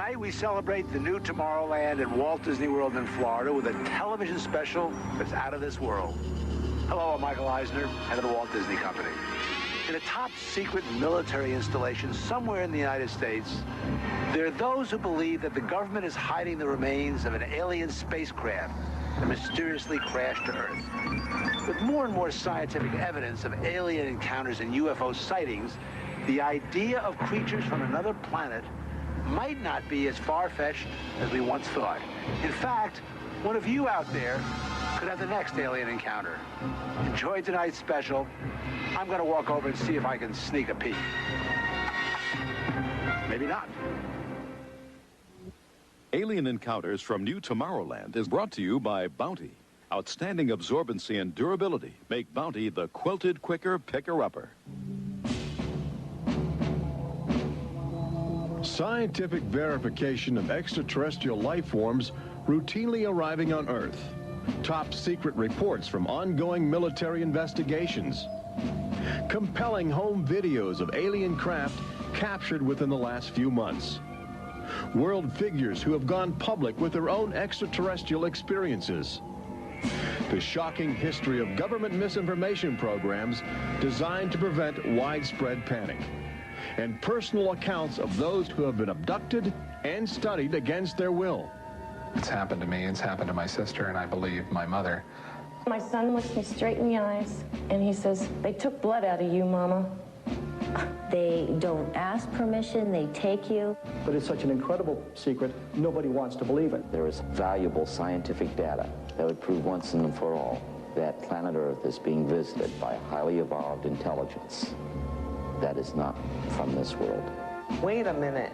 Tonight we celebrate the new Tomorrowland at Walt Disney World in Florida with a television special that's out of this world. Hello, I'm Michael Eisner, head of the Walt Disney Company. In a top-secret military installation somewhere in the United States, there are those who believe that the government is hiding the remains of an alien spacecraft that mysteriously crashed to Earth. With more and more scientific evidence of alien encounters and UFO sightings, the idea of creatures from another planet might not be as far-fetched as we once thought. In fact, one of you out there could have the next alien encounter. Enjoy tonight's special. I'm going to walk over and see if I can sneak a peek. Maybe not. Alien Encounters from New Tomorrowland is brought to you by Bounty. Outstanding absorbency and durability make Bounty the quilted quicker picker-upper. Scientific verification of extraterrestrial life forms routinely arriving on Earth. Top secret reports from ongoing military investigations. Compelling home videos of alien craft captured within the last few months. World figures who have gone public with their own extraterrestrial experiences. The shocking history of government misinformation programs designed to prevent widespread panic. And personal accounts of those who have been abducted and studied against their will. It's happened to me, it's happened to my sister, and I believe my mother. My son looks me straight in the eyes, and he says, "They took blood out of you, Mama." They don't ask permission, they take you. But it's such an incredible secret, nobody wants to believe it. There is valuable scientific data that would prove once and for all that planet Earth is being visited by a highly evolved intelligence that is not from this world. Wait a minute.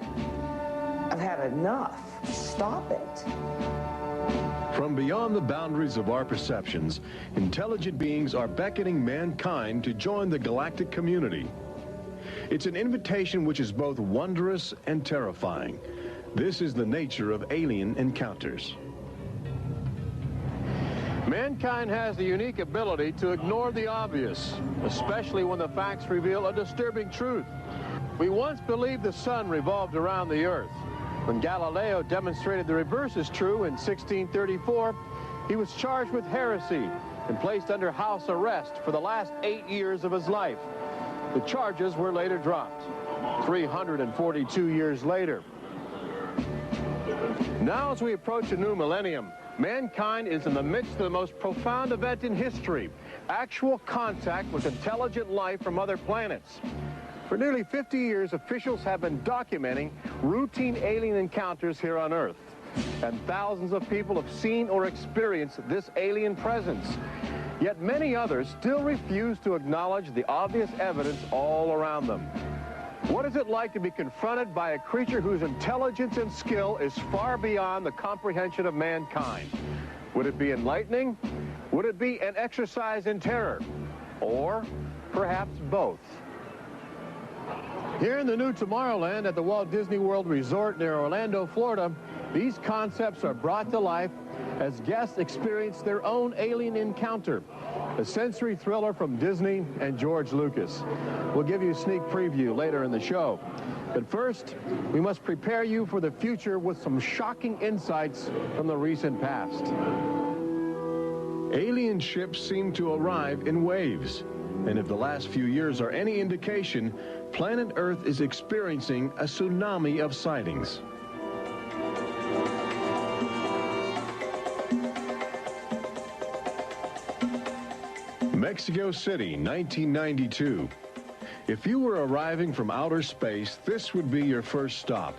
I've had enough. Stop it. From beyond the boundaries of our perceptions, intelligent beings are beckoning mankind to join the galactic community. It's an invitation which is both wondrous and terrifying. This is the nature of alien encounters. Mankind has the unique ability to ignore the obvious, especially when the facts reveal a disturbing truth. We once believed the sun revolved around the earth. When Galileo demonstrated the reverse is true in 1634, he was charged with heresy and placed under house arrest for the last 8 years of his life. The charges were later dropped, 342 years later. Now, as we approach a new millennium, mankind is in the midst of the most profound event in history, actual contact with intelligent life from other planets. For nearly 50 years, officials have been documenting routine alien encounters here on Earth. And thousands of people have seen or experienced this alien presence. Yet many others still refuse to acknowledge the obvious evidence all around them. What is it like to be confronted by a creature whose intelligence and skill is far beyond the comprehension of mankind? Would it be enlightening? Would it be an exercise in terror? Or perhaps both? Here in the new Tomorrowland at the Walt Disney World Resort near Orlando, Florida, these concepts are brought to life as guests experience their own alien encounter, a sensory thriller from Disney and George Lucas. We'll give you a sneak preview later in the show. But first, we must prepare you for the future with some shocking insights from the recent past. Alien ships seem to arrive in waves. And if the last few years are any indication, planet Earth is experiencing a tsunami of sightings. Mexico City, 1992. If you were arriving from outer space, this would be your first stop.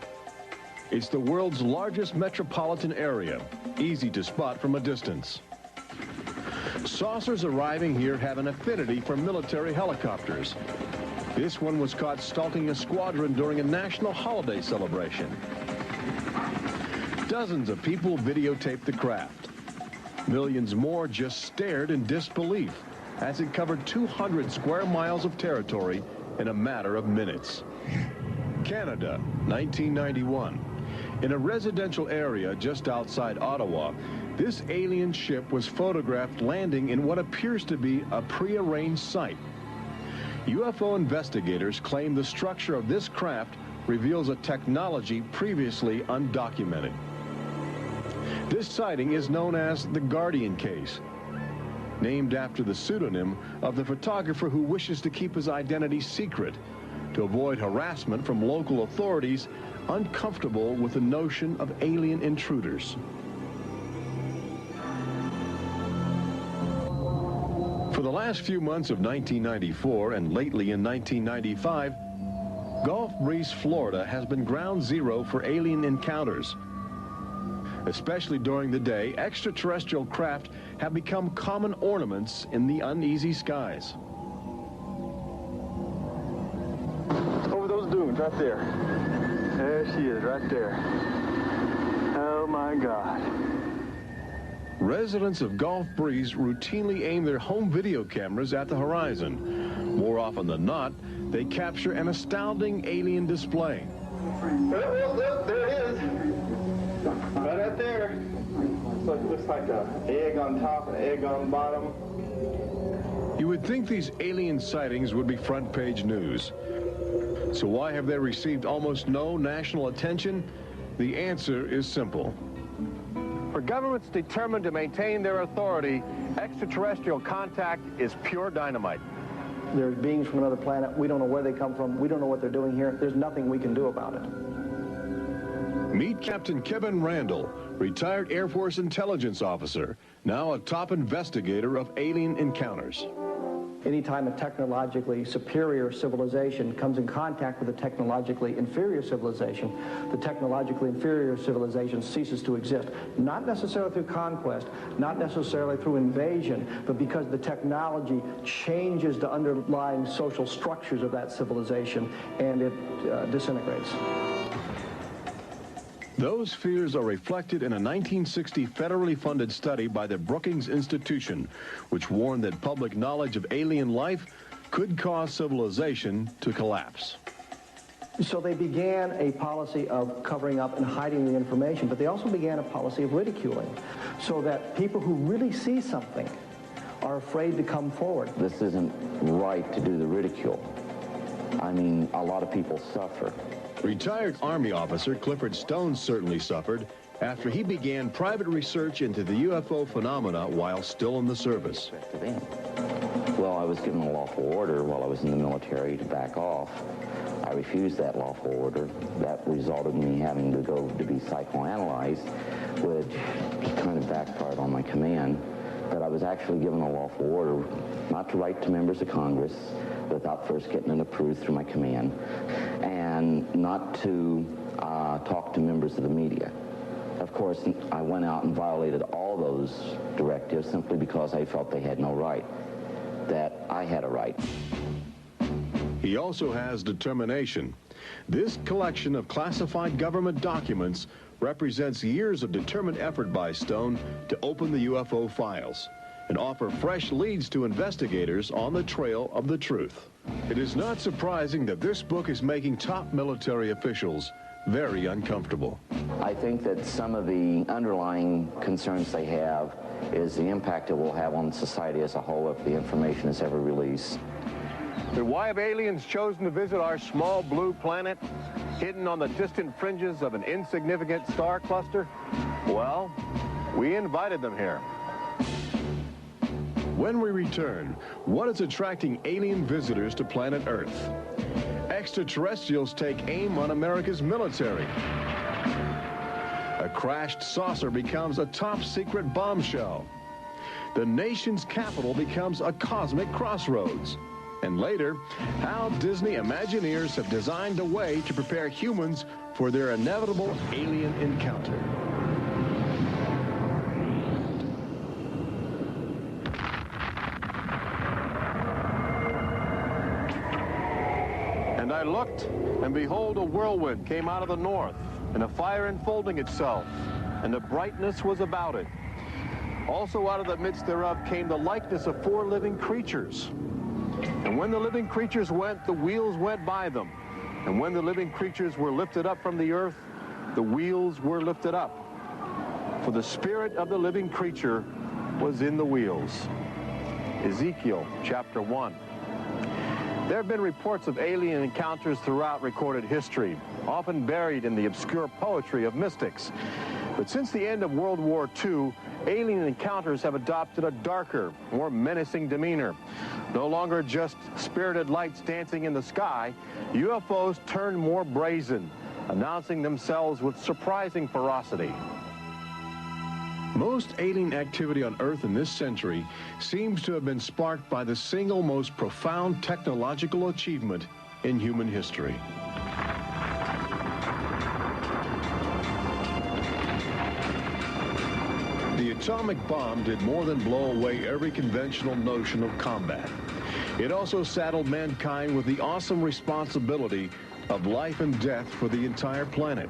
It's the world's largest metropolitan area, easy to spot from a distance. Saucers arriving here have an affinity for military helicopters. This one was caught stalking a squadron during a national holiday celebration. Dozens of people videotaped the craft. Millions more just stared in disbelief as it covered 200 square miles of territory in a matter of minutes. Canada, 1991. In a residential area just outside Ottawa, this alien ship was photographed landing in what appears to be a prearranged site. UFO investigators claim the structure of this craft reveals a technology previously undocumented. This sighting is known as the Guardian case, named after the pseudonym of the photographer who wishes to keep his identity secret to avoid harassment from local authorities uncomfortable with the notion of alien intruders. For the last few months of 1994 and lately in 1995, Gulf Breeze, Florida has been ground zero for alien encounters. Especially during the day, extraterrestrial craft have become common ornaments in the uneasy skies. Over those dunes right there. There she is, right there. Oh my God. Residents of Gulf Breeze routinely aim their home video cameras at the horizon. More often than not, they capture an astounding alien display. There it is. Right up there. Looks like an egg on top and an egg on bottom. You would think these alien sightings would be front page news. So why have they received almost no national attention? The answer is simple. For governments determined to maintain their authority, extraterrestrial contact is pure dynamite. There's beings from another planet. We don't know where they come from. We don't know what they're doing here. There's nothing we can do about it. Meet Captain Kevin Randall, retired Air Force intelligence officer, now a top investigator of alien encounters. Anytime a technologically superior civilization comes in contact with a technologically inferior civilization, the technologically inferior civilization ceases to exist. Not necessarily through conquest, not necessarily through invasion, but because the technology changes the underlying social structures of that civilization and it disintegrates. Those fears are reflected in a 1960 federally funded study by the Brookings Institution, which warned that public knowledge of alien life could cause civilization to collapse. So they began a policy of covering up and hiding the information, but they also began a policy of ridiculing, so that people who really see something are afraid to come forward. This isn't right to do the ridicule. I mean, a lot of people suffer. Retired Army officer Clifford Stone certainly suffered after he began private research into the UFO phenomena while still in the service. Well, I was given a lawful order while I was in the military to back off. I refused that lawful order. That resulted in me having to go to be psychoanalyzed, which kind of backfired on my command. But I was actually given a lawful order not to write to members of Congress without first getting it approved through my command, and not to talk to members of the media. Of course, I went out and violated all those directives simply because I felt they had no right, that I had a right. He also has determination. This collection of classified government documents represents years of determined effort by Stone to open the UFO files and offer fresh leads to investigators on the trail of the truth. It is not surprising that this book is making top military officials very uncomfortable. I think that some of the underlying concerns they have is the impact it will have on society as a whole if the information is ever released. But why have aliens chosen to visit our small blue planet, hidden on the distant fringes of an insignificant star cluster? Well, we invited them here. When we return, what is attracting alien visitors to planet Earth? Extraterrestrials take aim on America's military. A crashed saucer becomes a top-secret bombshell. The nation's capital becomes a cosmic crossroads. And later, how Disney Imagineers have designed a way to prepare humans for their inevitable alien encounter. And I looked, and behold, a whirlwind came out of the north, and a fire enfolding itself, and the brightness was about it. Also out of the midst thereof came the likeness of 4 living creatures. And when the living creatures went, the wheels went by them. And when the living creatures were lifted up from the earth, the wheels were lifted up. For the spirit of the living creature was in the wheels. Ezekiel chapter 1. There have been reports of alien encounters throughout recorded history, often buried in the obscure poetry of mystics. But since the end of World War II, alien encounters have adopted a darker, more menacing demeanor. No longer just spirited lights dancing in the sky, UFOs turn more brazen, announcing themselves with surprising ferocity. Most alien activity on Earth in this century seems to have been sparked by the single most profound technological achievement in human history. The atomic bomb did more than blow away every conventional notion of combat. It also saddled mankind with the awesome responsibility of life and death for the entire planet.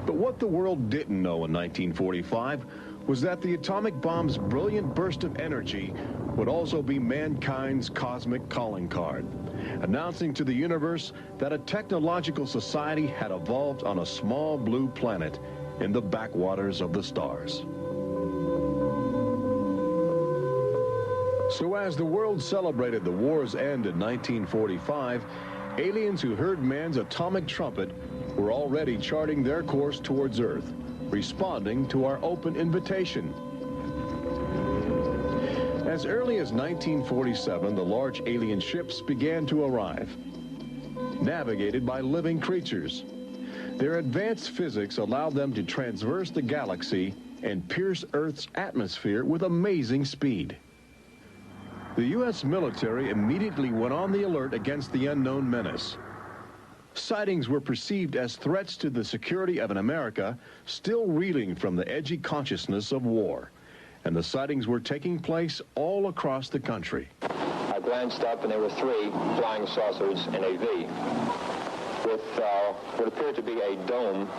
But what the world didn't know in 1945 was that the atomic bomb's brilliant burst of energy would also be mankind's cosmic calling card, announcing to the universe that a technological society had evolved on a small blue planet in the backwaters of the stars. So as the world celebrated the war's end in 1945, aliens who heard man's atomic trumpet were already charting their course towards Earth, responding to our open invitation. As early as 1947, the large alien ships began to arrive, navigated by living creatures. Their advanced physics allowed them to traverse the galaxy and pierce Earth's atmosphere with amazing speed. The U.S. military immediately went on the alert against the unknown menace. Sightings were perceived as threats to the security of an America still reeling from the edgy consciousness of war. And the sightings were taking place all across the country. I glanced up and there were 3 flying saucers in a V with what appeared to be a dome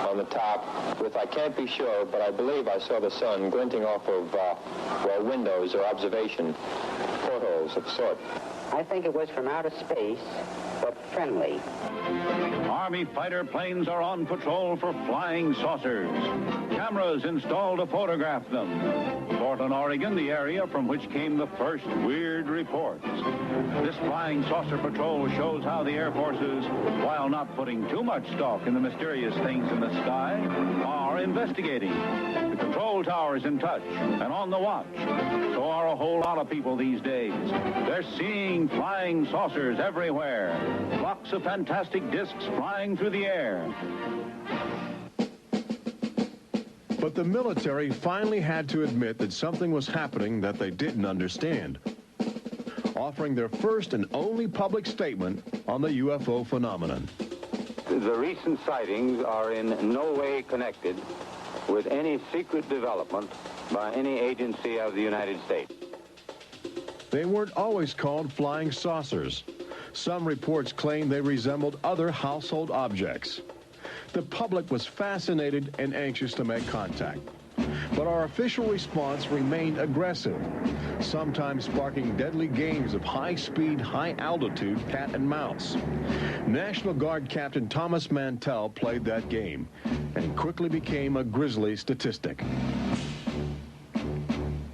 on the top with, I can't be sure, but I believe I saw the sun glinting off of, well, windows or observation portholes of sort. I think it was from outer space, but friendly. Army fighter planes are on patrol for flying saucers. Cameras installed to photograph them. Portland, Oregon, the area from which came the first weird reports. This flying saucer patrol shows how the Air Forces, while not putting too much stock in the mysterious things in the sky, are investigating. The control tower's in touch and on the watch. So are a whole lot of people these days. They're seeing flying saucers everywhere. Flocks of fantastic discs flying through the air. But the military finally had to admit that something was happening that they didn't understand, offering their first and only public statement on the UFO phenomenon. The recent sightings are in no way connected with any secret development by any agency of the United States. They weren't always called flying saucers. Some reports claim they resembled other household objects. The public was fascinated and anxious to make contact. But our official response remained aggressive, sometimes sparking deadly games of high-speed, high-altitude cat and mouse. National Guard Captain Thomas Mantell played that game and quickly became a grisly statistic.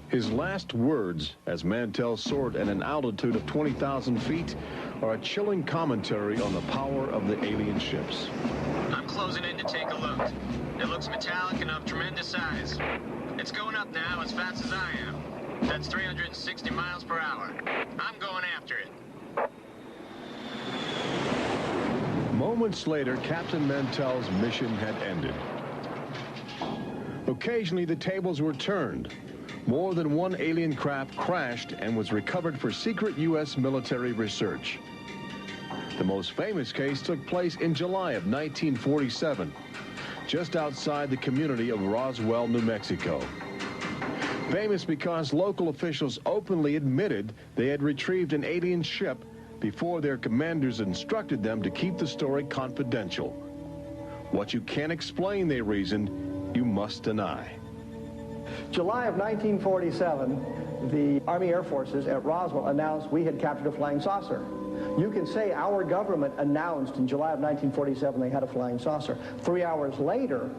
His last words, as Mantell soared at an altitude of 20,000 feet, are a chilling commentary on the power of the alien ships. I'm closing in to take a look. It looks metallic and of tremendous size. It's going up now as fast as I am. That's 360 miles per hour. I'm going after it. Moments later, Captain Mantell's mission had ended. Occasionally, the tables were turned. More than one alien craft crashed and was recovered for secret U.S. military research. The most famous case took place in July of 1947, just outside the community of Roswell, New Mexico. Famous because local officials openly admitted they had retrieved an alien ship before their commanders instructed them to keep the story confidential. What you can't explain, they reasoned, you must deny. July of 1947, the Army Air Forces at Roswell announced we had captured a flying saucer. You can say our government announced in July of 1947 they had a flying saucer. 3 hours later,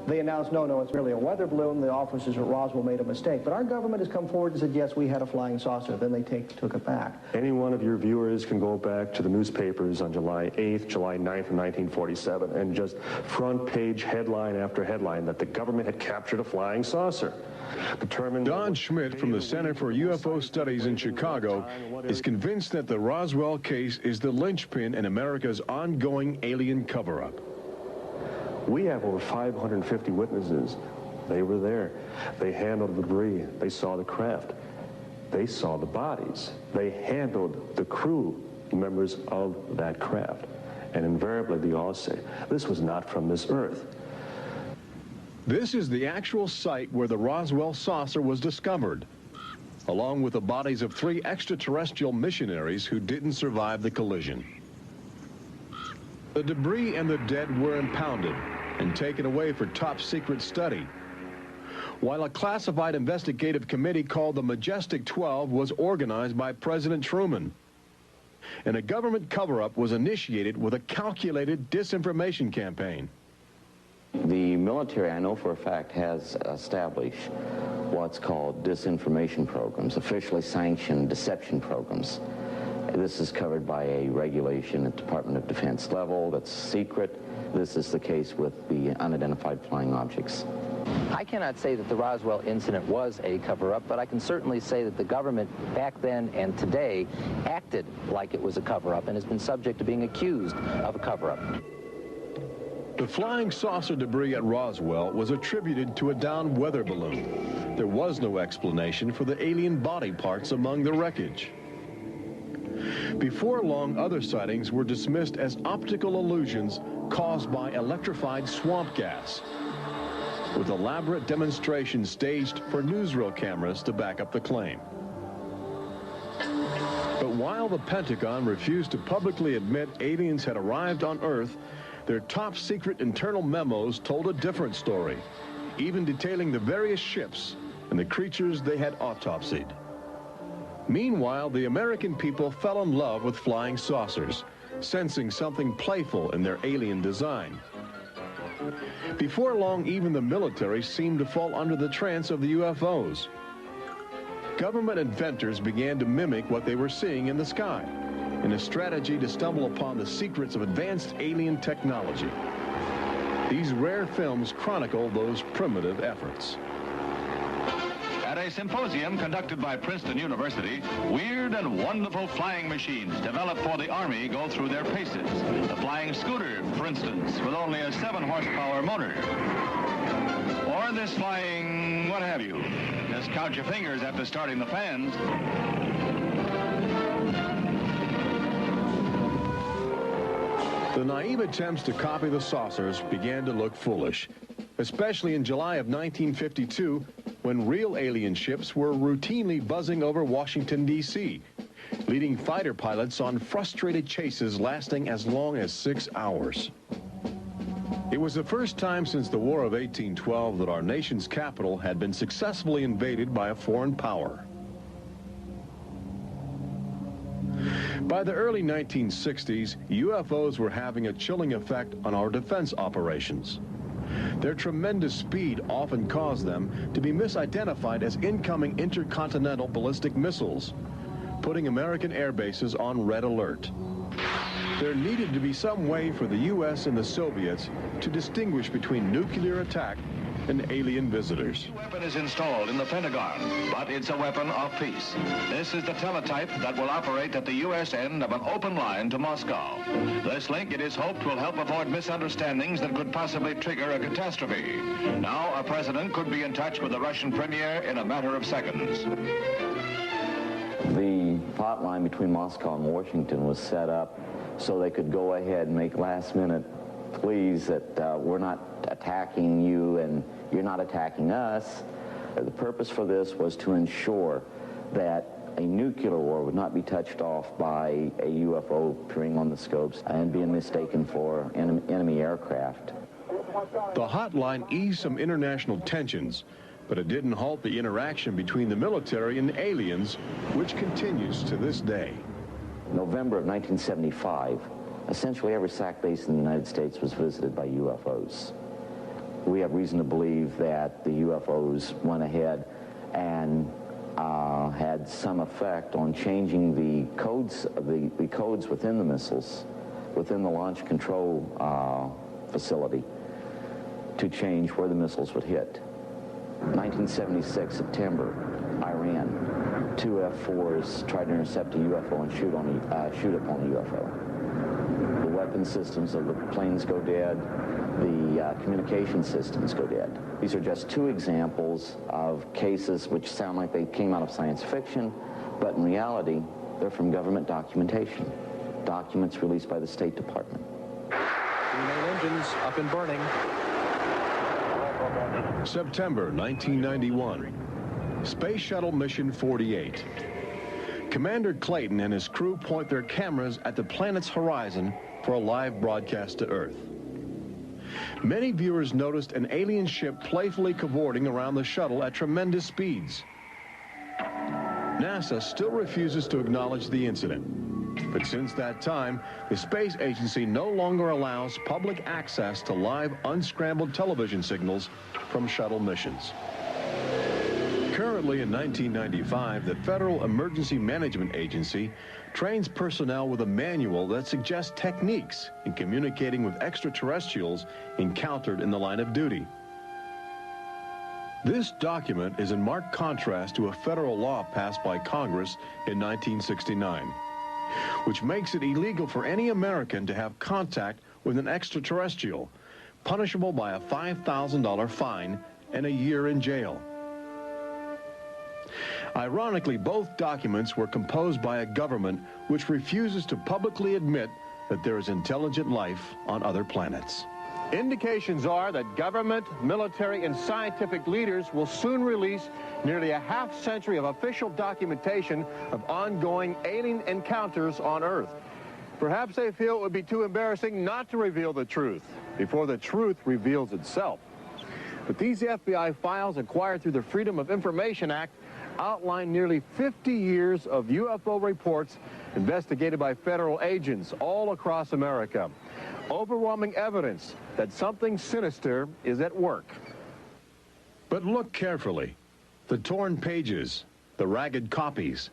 They announced, no, it's merely a weather balloon. The officers at Roswell made a mistake. But our government has come forward and said, yes, we had a flying saucer. Then they took it back. Any one of your viewers can go back to the newspapers on July 8th, July 9th of 1947, and just front page headline after headline that the government had captured a flying saucer. Don Schmidt from the Center for UFO Studies in Chicago is convinced that the Roswell case is the linchpin in America's ongoing alien cover-up. We have over 550 witnesses. They were there. They handled the debris. They saw the craft. They saw the bodies. They handled the crew members of that craft. And invariably, they all say, this was not from this earth. This is the actual site where the Roswell saucer was discovered, along with the bodies of 3 extraterrestrial missionaries who didn't survive the collision. The debris and the dead were impounded and taken away for top-secret study, while a classified investigative committee called the Majestic 12 was organized by President Truman. And a government cover-up was initiated with a calculated disinformation campaign. The military, I know for a fact, has established what's called disinformation programs, officially sanctioned deception programs. This is covered by a regulation at Department of Defense level that's secret. This is the case with the unidentified flying objects. I cannot say that the Roswell incident was a cover-up, but I can certainly say that the government back then and today acted like it was a cover-up and has been subject to being accused of a cover-up. The flying saucer debris at Roswell was attributed to a downed weather balloon. There was no explanation for the alien body parts among the wreckage. Before long, other sightings were dismissed as optical illusions caused by electrified swamp gas, with elaborate demonstrations staged for newsreel cameras to back up the claim. But while the Pentagon refused to publicly admit aliens had arrived on Earth, their top-secret internal memos told a different story, even detailing the various ships and the creatures they had autopsied. Meanwhile, the American people fell in love with flying saucers, sensing something playful in their alien design. Before long, even the military seemed to fall under the trance of the UFOs. Government inventors began to mimic what they were seeing in the sky, in a strategy to stumble upon the secrets of advanced alien technology. These rare films chronicle those primitive efforts. At a symposium conducted by Princeton University, weird and wonderful flying machines developed for the Army go through their paces. The flying scooter, for instance, with only a 7-horsepower motor. Or this flying what have you. Just count your fingers after starting the fans. The naive attempts to copy the saucers began to look foolish, especially in July of 1952, when real alien ships were routinely buzzing over Washington, D.C., leading fighter pilots on frustrated chases lasting as long as 6 hours. It was the first time since the War of 1812 that our nation's capital had been successfully invaded by a foreign power. By the early 1960s, UFOs were having a chilling effect on our defense operations. Their tremendous speed often caused them to be misidentified as incoming intercontinental ballistic missiles, putting American air bases on red alert. There needed to be some way for the U.S. and the Soviets to distinguish between nuclear attack and alien visitors. The weapon is installed in the Pentagon, but it's a weapon of peace. This is the teletype that will operate at the U.S. end of an open line to Moscow. This link, it is hoped, will help avoid misunderstandings that could possibly trigger a catastrophe. Now, a president could be in touch with the Russian premier in a matter of seconds. The hotline between Moscow and Washington was set up so they could go ahead and make last-minute pleas that we're not attacking you and you're not attacking us. The purpose for this was to ensure that a nuclear war would not be touched off by a UFO appearing on the scopes and being mistaken for enemy aircraft. The hotline eased some international tensions, but it didn't halt the interaction between the military and aliens, which continues to this day. November of 1975, essentially every SAC base in the United States was visited by UFOs. we have reason to believe that the UFOs went ahead and had some effect on changing the codes within the missiles, within the launch control facility, to change where the missiles would hit. 1976, September, Iran, 2 F-4s tried to intercept a UFO and shoot upon the UFO. The weapon systems of the planes go dead. The communication systems go dead. These are just 2 examples of cases which sound like they came out of science fiction, but in reality, they're from government documentation. Documents released by the State Department. 3 main engines up and burning. September 1991. Space Shuttle Mission 48. Commander Clayton and his crew point their cameras at the planet's horizon for a live broadcast to Earth. Many viewers noticed an alien ship playfully cavorting around the shuttle at tremendous speeds. NASA still refuses to acknowledge the incident. But since that time, the space agency no longer allows public access to live unscrambled television signals from shuttle missions. Currently in 1995, the Federal Emergency Management Agency trains personnel with a manual that suggests techniques in communicating with extraterrestrials encountered in the line of duty. This document is in marked contrast to a federal law passed by Congress in 1969, which makes it illegal for any American to have contact with an extraterrestrial, punishable by a $5,000 fine and a year in jail. Ironically, both documents were composed by a government which refuses to publicly admit that there is intelligent life on other planets. Indications are that government, military, and scientific leaders will soon release nearly a half-century of official documentation of ongoing alien encounters on Earth. Perhaps they feel it would be too embarrassing not to reveal the truth before the truth reveals itself. But these FBI files acquired through the Freedom of Information Act outline nearly 50 years of UFO reports investigated by federal agents all across America. Overwhelming evidence that something sinister is at work. But look carefully. The torn pages, the ragged copies,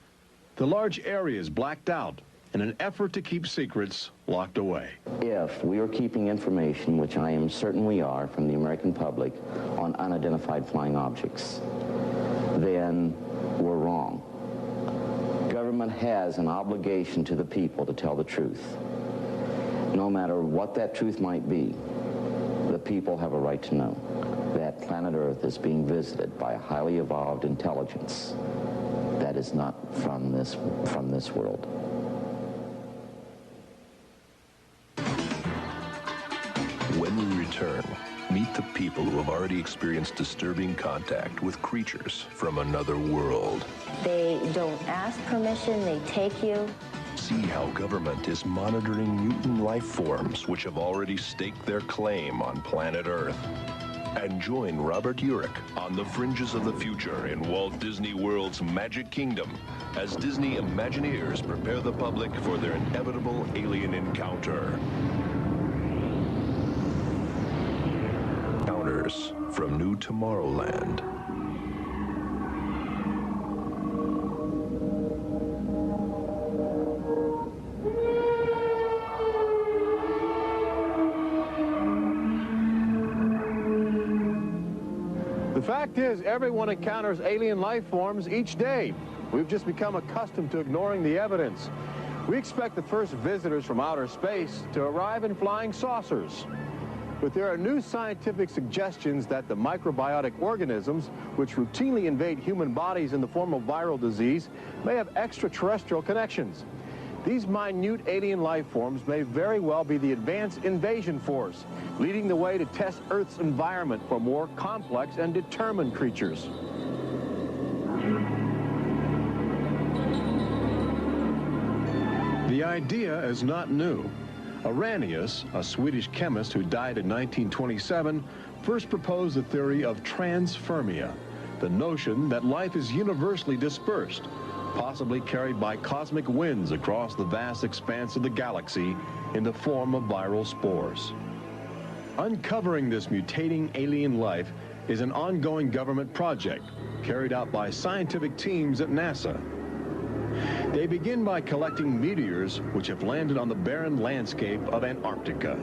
the large areas blacked out in an effort to keep secrets locked away. If we are keeping information, which I am certain we are, from the American public on unidentified flying objects, then we're wrong. Government has an obligation to the people to tell the truth. No matter what that truth might be, the people have a right to know that planet Earth is being visited by a highly evolved intelligence that is not from this world. When we return, meet the people who have already experienced disturbing contact with creatures from another world. They don't ask permission, they take you. See how government is monitoring mutant life forms which have already staked their claim on planet Earth. And join Robert Urich on the fringes of the future in Walt Disney World's Magic Kingdom as Disney Imagineers prepare the public for their inevitable alien encounter. Encounters from New Tomorrowland. The fact is, everyone encounters alien life forms each day. We've just become accustomed to ignoring the evidence. We expect the first visitors from outer space to arrive in flying saucers. But there are new scientific suggestions that the microbiotic organisms, which routinely invade human bodies in the form of viral disease, may have extraterrestrial connections. These minute alien life forms may very well be the advanced invasion force, leading the way to test Earth's environment for more complex and determined creatures. The idea is not new. Arrhenius, a Swedish chemist who died in 1927, first proposed the theory of transfermia, the notion that life is universally dispersed, possibly carried by cosmic winds across the vast expanse of the galaxy in the form of viral spores. Uncovering this mutating alien life is an ongoing government project carried out by scientific teams at NASA. They begin by collecting meteors which have landed on the barren landscape of Antarctica.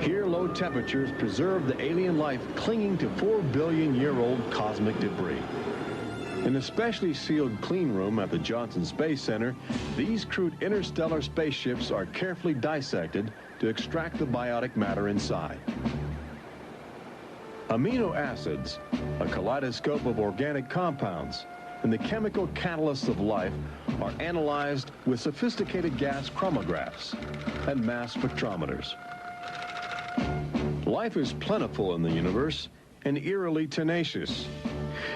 Here, low temperatures preserve the alien life clinging to 4 billion-year-old cosmic debris. In a specially sealed clean room at the Johnson Space Center, these crude interstellar spaceships are carefully dissected to extract the biotic matter inside. Amino acids, a kaleidoscope of organic compounds, and the chemical catalysts of life are analyzed with sophisticated gas chromatographs and mass spectrometers. Life is plentiful in the universe and eerily tenacious.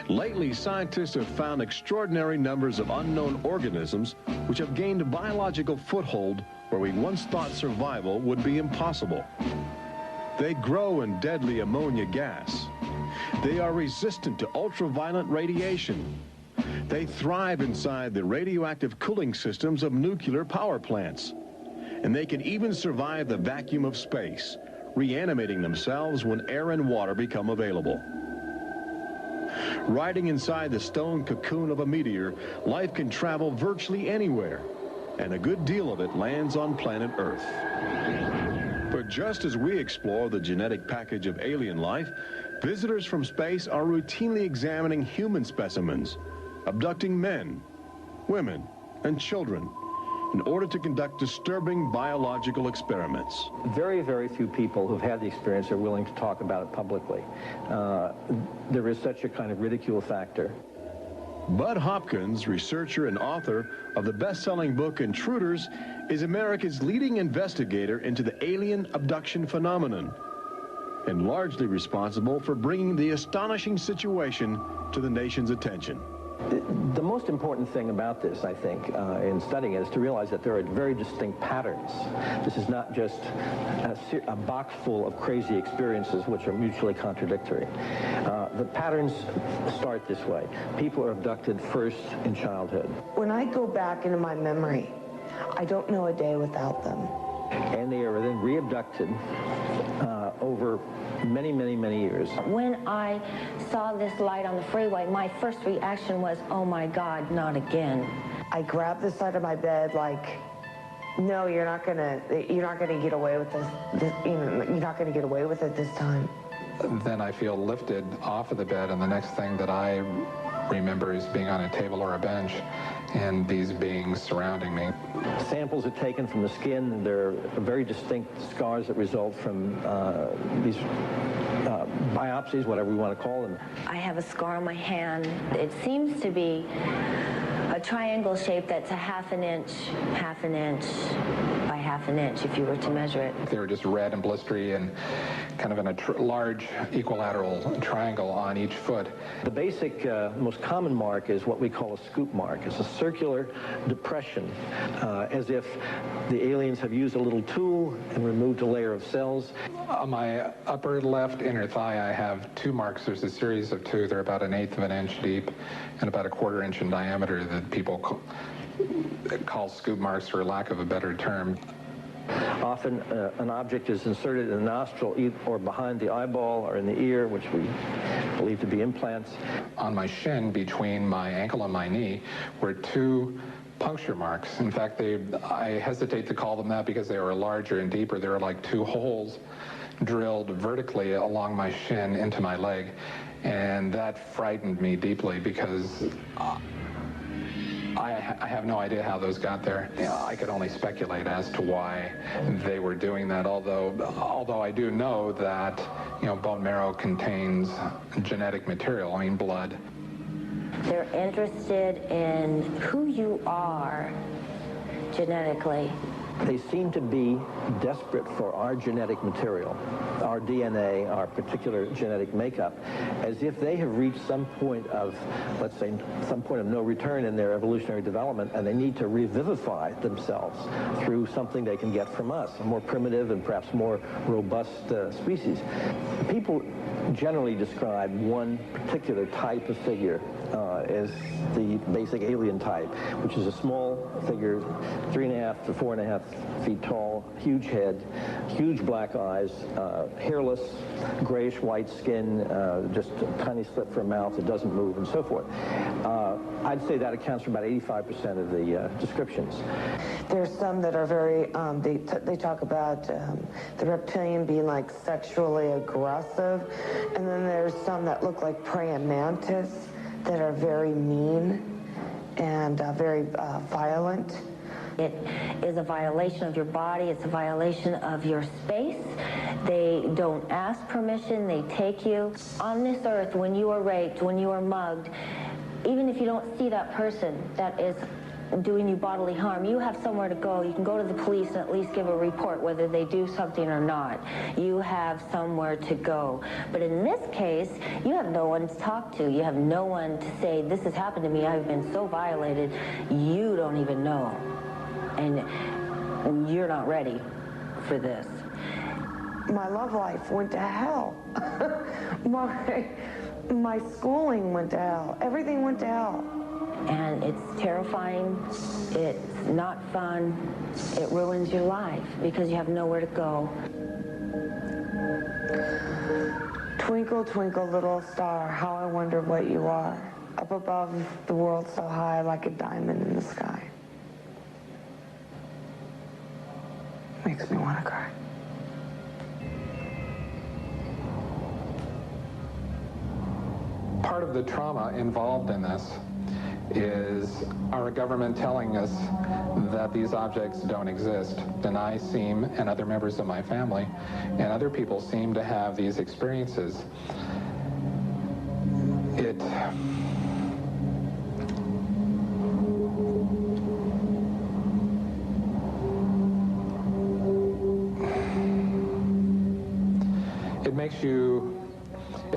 Lately, scientists have found extraordinary numbers of unknown organisms which have gained a biological foothold where we once thought survival would be impossible. They grow in deadly ammonia gas. They are resistant to ultraviolet radiation. They thrive inside the radioactive cooling systems of nuclear power plants. And they can even survive the vacuum of space, reanimating themselves when air and water become available. Riding inside the stone cocoon of a meteor, life can travel virtually anywhere, and a good deal of it lands on planet Earth. But just as we explore the genetic package of alien life, visitors from space are routinely examining human specimens, abducting men, women, and children in order to conduct disturbing biological experiments. Very, very few people who've had the experience are willing to talk about it publicly. There is such a kind of ridicule factor. Bud Hopkins, researcher and author of the best-selling book Intruders, is America's leading investigator into the alien abduction phenomenon, and largely responsible for bringing the astonishing situation to the nation's attention. The most important thing about this, I think, in studying it, is to realize that there are very distinct patterns. This is not just a box full of crazy experiences which are mutually contradictory. The patterns start this way. People are abducted first in childhood. When I go back into my memory, I don't know a day without them. And they are then re-abducted over many, many, many years. When I saw this light on the freeway, my first reaction was, oh my God, not again. I grabbed the side of my bed like, no, you're not gonna get away with this. You're not gonna get away with it this time. Then I feel lifted off of the bed, and the next thing that I remember is being on a table or a bench and these beings surrounding me. Samples are taken from the skin. There are very distinct scars that result from these biopsies, whatever we want to call them. I have a scar on my hand. It seems to be a triangle shape that's a half an inch by half an inch if you were to measure it. They were just red and blistery and kind of in a large equilateral triangle on each foot. The basic, most common mark is what we call a scoop mark. It's a circular depression, as if the aliens have used a little tool and removed a layer of cells. On my upper left inner thigh, I have two marks. There's a series of two. They're about 1/8 of an inch deep and about 1/4 inch in diameter that people call scoop marks for lack of a better term. Often an object is inserted in the nostril or behind the eyeball or in the ear, which we believe to be implants. On my shin, between my ankle and my knee, were two puncture marks. In fact, I hesitate to call them that because they were larger and deeper. They were like two holes drilled vertically along my shin into my leg. And that frightened me deeply because I have no idea how those got there. I could only speculate as to why they were doing that, although I do know that, bone marrow contains genetic material, blood. They're interested in who you are genetically. They seem to be desperate for our genetic material, our DNA, our particular genetic makeup, as if they have reached some point of, let's say, some point of no return in their evolutionary development, and they need to revivify themselves through something they can get from us, a more primitive and perhaps more robust species. People generally describe one particular type of figure as the basic alien type, which is a small figure, 3.5 to 4.5 feet tall, huge head, huge black eyes, hairless, grayish-white skin, just a tiny slit for a mouth that doesn't move, and so forth. I'd say that accounts for about 85% of the descriptions. There's some that are very, they talk about the reptilian being like sexually aggressive, and then there's some that look like praying mantis that are very mean and very violent. It is a violation of your body. It's a violation of your space. They don't ask permission. They take you. On this earth, when you are raped, when you are mugged, even if you don't see that person that is doing you bodily harm, you have somewhere to go. You can go to the police and at least give a report whether they do something or not. You have somewhere to go. But in this case, you have no one to talk to. You have no one to say, this has happened to me. I've been so violated. You don't even know. And you're not ready for this. My love life went to hell. My schooling went to hell. Everything went to hell. And it's terrifying. It's not fun. It ruins your life because you have nowhere to go. Twinkle, twinkle, little star, how I wonder what you are. Up above the world so high like a diamond in the sky. Makes me want to cry. Part of the trauma involved in this is our government telling us that these objects don't exist. And I seem, and other members of my family, and other people seem to have these experiences. It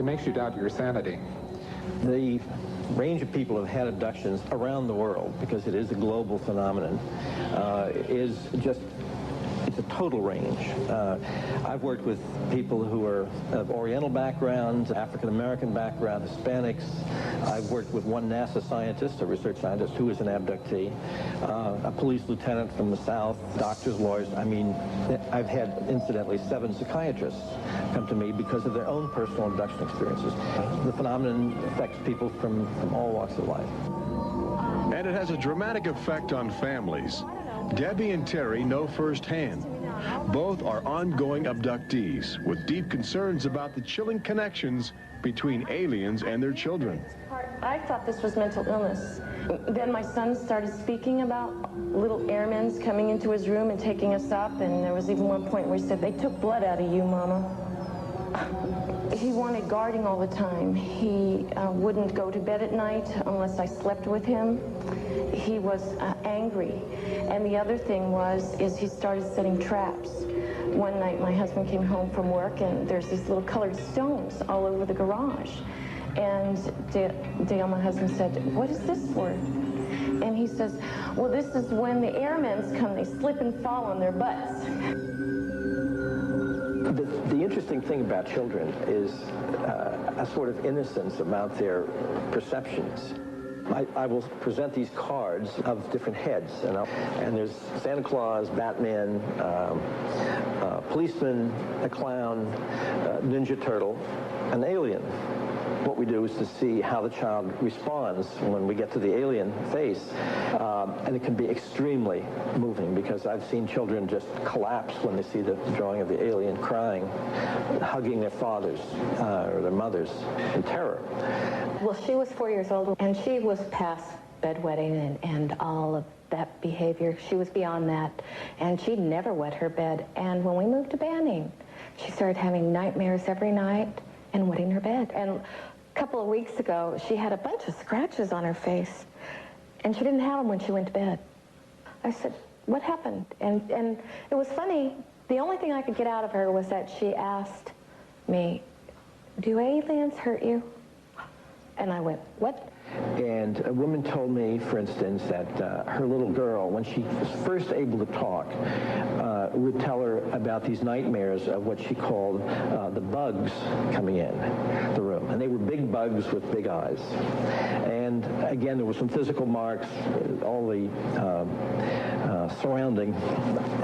makes you doubt your sanity. The range of people who have had abductions around the world, because it is a global phenomenon, is just, it's a total range. I've worked with people who are of Oriental backgrounds, African-American background, Hispanics. I've worked with one NASA scientist, a research scientist, who is an abductee, a police lieutenant from the South, doctors, lawyers. I mean, I've had, incidentally, 7 psychiatrists come to me because of their own personal abduction experiences. The phenomenon affects people from all walks of life. And it has a dramatic effect on families. Debbie and Terry know firsthand. Both are ongoing abductees with deep concerns about the chilling connections between aliens and their children. I thought this was mental illness. Then my son started speaking about little airmen coming into his room and taking us up, and there was even one point where he said, "They took blood out of you, Mama." He wanted guarding all the time. He wouldn't go to bed at night unless I slept with him. He was angry. And the other thing is he started setting traps. One night my husband came home from work and there's these little colored stones all over the garage. And Dale, my husband, said, "What is this for?" And he says, "Well, this is when the airmen come, they slip and fall on their butts." The interesting thing about children is a sort of innocence about their perceptions. I will present these cards of different heads, and there's Santa Claus, Batman, policeman, a clown, Ninja Turtle, an alien. What we do is to see how the child responds when we get to the alien face, and it can be extremely moving because I've seen children just collapse when they see the drawing of the alien, crying, hugging their fathers or their mothers in terror. Well, she was 4 years old, and she was past bedwetting and all of that behavior. She was beyond that, and she'd never wet her bed. And when we moved to Banning, she started having nightmares every night and wetting her bed. And a couple of weeks ago, she had a bunch of scratches on her face, and she didn't have them when she went to bed. I said, "What happened?" And it was funny. The only thing I could get out of her was that she asked me, "Do aliens hurt you?" And I went, "What?" And a woman told me, for instance, that her little girl, when she was first able to talk, would tell her about these nightmares of what she called the bugs coming in the room. And they were big bugs with big eyes. And again, there were some physical marks, all the surrounding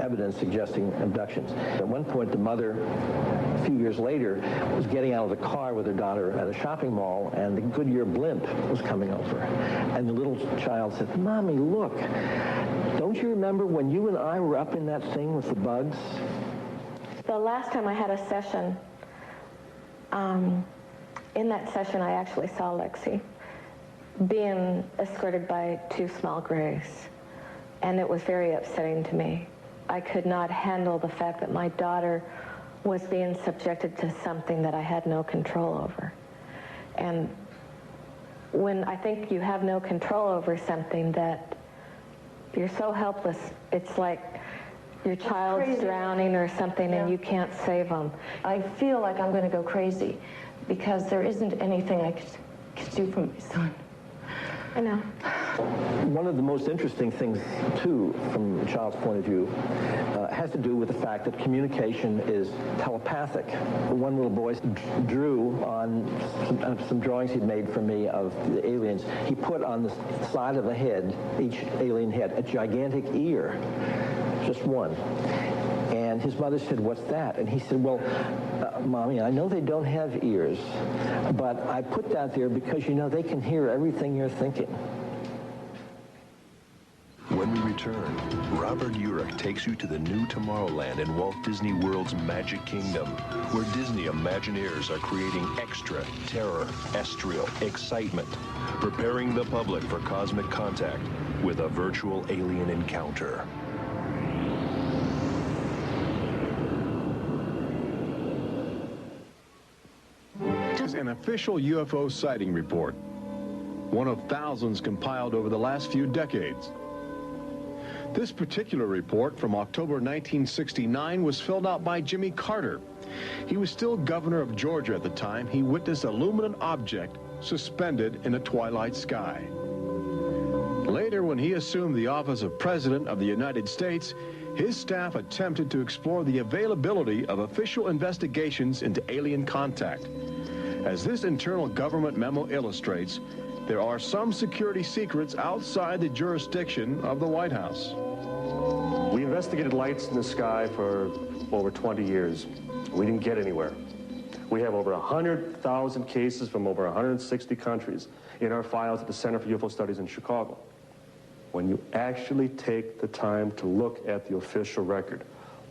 evidence suggesting abductions. At one point, the mother, a few years later, was getting out of the car with her daughter at a shopping mall, and the Goodyear blimp was coming over. And the little child said, "Mommy, look, don't you remember when you and I were up in that thing with the bugs?" The last time I had a session, in that session I actually saw Lexi being escorted by two small grays. And it was very upsetting to me. I could not handle the fact that my daughter was being subjected to something that I had no control over. And when I think you have no control over something, that you're so helpless, it's like your child's drowning or something, and you can't save them. I feel like I'm going to go crazy because there isn't anything I could do for my son. I know. One of the most interesting things, too, from a child's point of view, has to do with the fact that communication is telepathic. One little boy drew on some drawings he'd made for me of the aliens. He put on the side of the head, each alien head, a gigantic ear, just one. And his mother said, "What's that?" And he said, "Well, Mommy, I know they don't have ears, but I put that there because, you know, they can hear everything you're thinking." When we return, Robert Urich takes you to the new Tomorrowland in Walt Disney World's Magic Kingdom, where Disney Imagineers are creating extra terror, estrial excitement, preparing the public for cosmic contact with a virtual alien encounter. An official UFO sighting report, one of thousands compiled over the last few decades. This particular report from October 1969 was filled out by Jimmy Carter. He was still governor of Georgia at the time. He witnessed a luminous object suspended in a twilight sky. Later, when he assumed the office of President of the United States, his staff attempted to explore the availability of official investigations into alien contact. As this internal government memo illustrates, there are some security secrets outside the jurisdiction of the White House. We investigated lights in the sky for over 20 years. We didn't get anywhere. We have over 100,000 cases from over 160 countries in our files at the Center for UFO Studies in Chicago. When you actually take the time to look at the official record,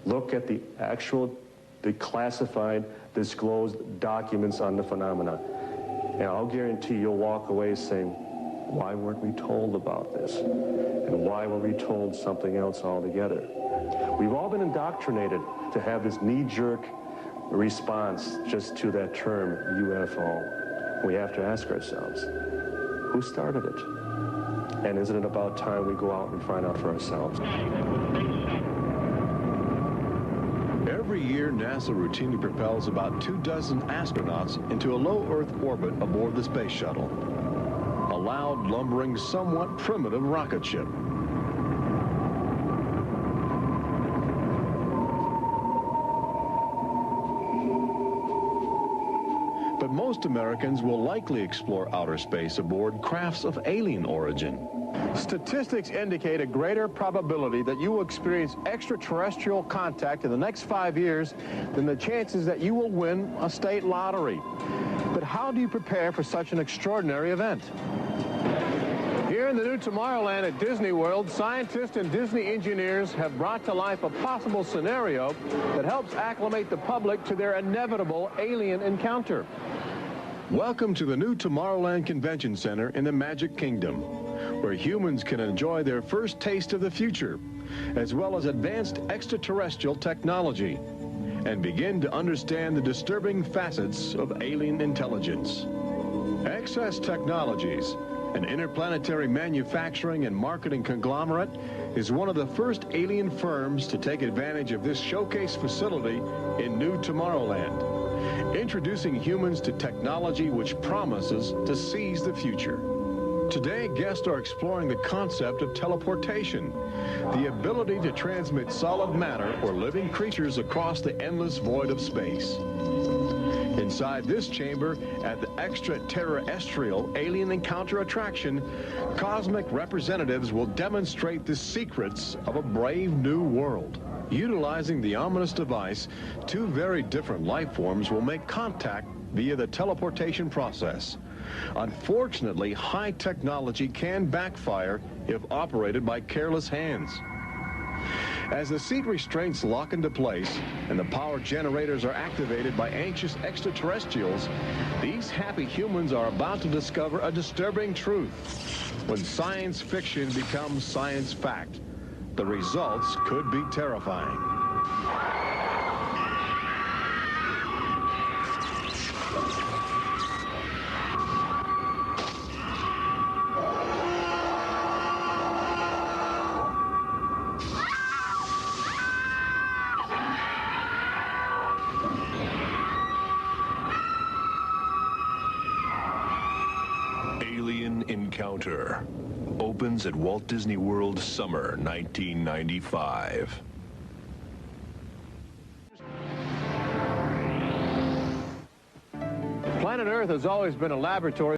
look at the classified, disclosed documents on the phenomena, and I'll guarantee you'll walk away saying, why weren't we told about this? And why were we told something else altogether? We've all been indoctrinated to have this knee-jerk response just to that term, UFO. We have to ask ourselves, who started it? And isn't it about time we go out and find out for ourselves? Every year, NASA routinely propels about 24 astronauts into a low Earth orbit aboard the space shuttle, a loud, lumbering, somewhat primitive rocket ship. But most Americans will likely explore outer space aboard crafts of alien origin. Statistics indicate a greater probability that you will experience extraterrestrial contact in the next 5 years than the chances that you will win a state lottery. But how do you prepare for such an extraordinary event? Here in the new Tomorrowland at Disney World, scientists and Disney engineers have brought to life a possible scenario that helps acclimate the public to their inevitable alien encounter. Welcome to the new Tomorrowland Convention Center in the Magic Kingdom, where humans can enjoy their first taste of the future, as well as advanced extraterrestrial technology, and begin to understand the disturbing facets of alien intelligence. Access Technologies, an interplanetary manufacturing and marketing conglomerate, is one of the first alien firms to take advantage of this showcase facility in new Tomorrowland, introducing humans to technology which promises to seize the future. Today, guests are exploring the concept of teleportation, the ability to transmit solid matter or living creatures across the endless void of space. Inside this chamber, at the extraterrestrial alien encounter attraction, cosmic representatives will demonstrate the secrets of a brave new world. Utilizing the ominous device, two very different life forms will make contact via the teleportation process. Unfortunately, high technology can backfire if operated by careless hands. As the seat restraints lock into place and the power generators are activated by anxious extraterrestrials, these happy humans are about to discover a disturbing truth. When science fiction becomes science fact, the results could be terrifying. Alien Encounter opens at Walt Disney World summer 1995. Planet Earth has always been a laboratory